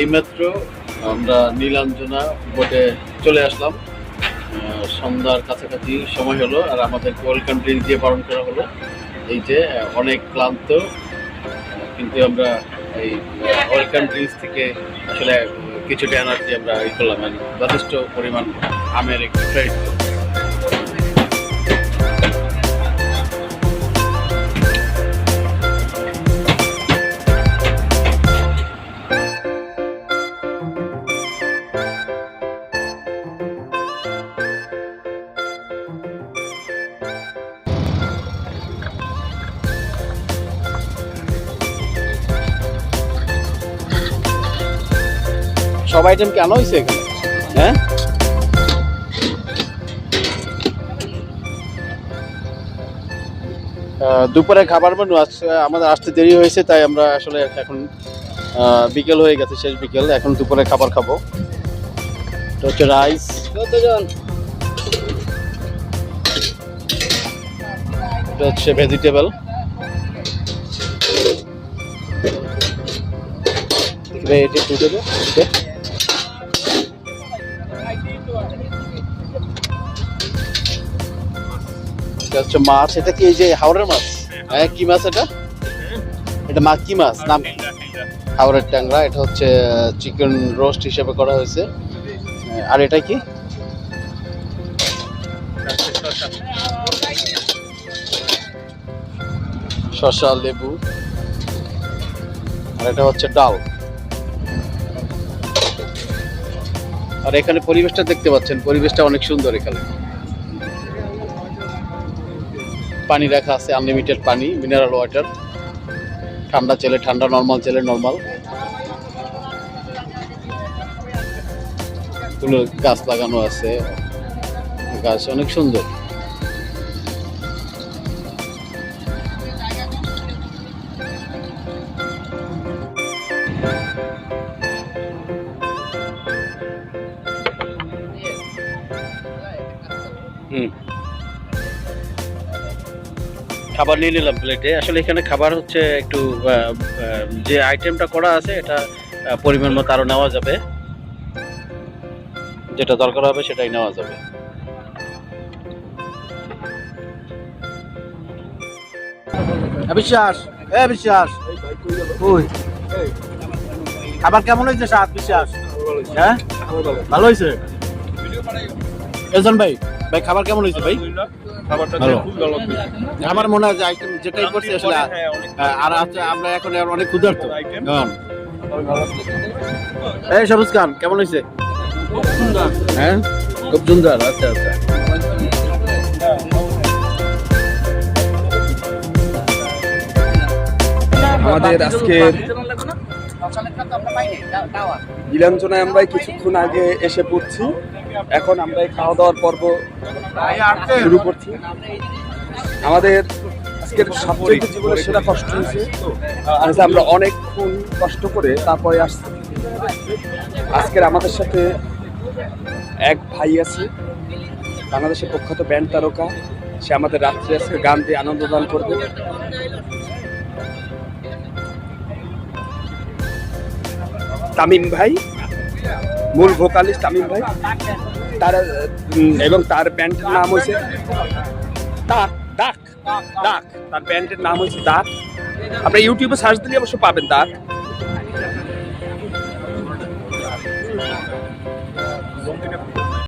এইমাত্র আমরা নীলাঞ্জনা বোটে চলে আসলাম। সন্ধ্যার কাছাকাছি সময় হলো, আর আমাদের ওয়েলকাম ড্রিঙ্ক দিয়ে বরণ করা হলো। এই যে অনেক ক্লান্ত, কিন্তু আমরা এই ওয়েলকাম ড্রিঙ্কস থেকে আসলে কিছুটা এনার্জি আমরা করলাম, যথেষ্ট পরিমাণ আমের একটু ট্রাইড। সব আইটেম কেন হয়েছে এখানে? হ্যাঁ, দুপুরে খাবার মেনু আজকে আমাদের আসতে দেরি হয়েছে, তাই আমরা আসলে এখন বিকেল হয়ে গেছে, শেষ বিকেল। এখন দুপুরে খাবার খাবো। এটা হচ্ছে রাইস, এটা হচ্ছে ভেজিটেবল, এটা হচ্ছে মাছ। এটা কি এই যে হাওড়ের মাছ? হ্যাঁ, কি মাছ এটা? এটা মাছ, কি মাছ নাম? হাওড়ের ট্যাংরা। এটা হচ্ছে চিকেন রোস্ট হিসেবে করা হয়েছে। আর এটা কি? শসা, লেবু। আর এটা হচ্ছে ডাল। আর এখানে পরিবেশটা দেখতে পাচ্ছেন, পরিবেশটা অনেক সুন্দর। এখানে পানি রাখা আছে, আনলিমিটেড পানি, মিনারেল ওয়াটার। ঠান্ডা চাইলে ঠান্ডা, নর্মাল চাইলে নর্মাল। ফুলের গাছ লাগানো আছে, গাছ অনেক সুন্দর। খাবার নিয়ে নিলাম প্লেটে। আসলে এখানে খাবার হচ্ছে একটু যে আইটেমটা করা আছে এটা পরিমাণ মতো আরো নেওয়া যাবে, যেটা দরকার হবে সেটাই নেওয়া যাবে। বিশ্বাস, বিশ্বাস, খাবার কেমন হয়েছে? স্বাদ বিশ্বাস? হ্যাঁ, ভালো হয়েছে। এজন ভাই, ভাই খাবার কেমন হয়েছে ভাই? আমার মনে হয় যে আইটেম যেটাই করছি আসলে, আর আছে আমরা এখন অনেক ক্ষুধার্ত। এই সবুজ খান, কেমন হয়েছে? হ্যাঁ, খুব সুন্দর। আচ্ছা আচ্ছা, আমাদের আজকের নীলাঞ্জনায় আমরা কিছুক্ষণ আগে এসে পড়ছি। এখন আমরা খাওয়া দাওয়ার পর্ব শুরু করছি। আমাদের আজকের সবচেয়ে জীবনের সেরা কষ্ট হয়েছে, আমরা অনেকক্ষণ কষ্ট করে তারপরে আসছি। আজকের আমাদের সাথে এক ভাই আছে, বাংলাদেশের প্রখ্যাত ব্যান্ড তারকা। সে আমাদের রাত্রে আজকে গান দিয়ে আনন্দ দান করবে। তামিম ভাই, মূল ভোকালিস্ট তামিম ভাই, তার এবং তার ব্যান্ডের নাম হয়েছে ডাক ডাক ডাক। তার ব্যান্ডের নাম হয়েছে ডাক। আপনি ইউটিউবে সার্চ দিলে অবশ্য পাবেন ডাক।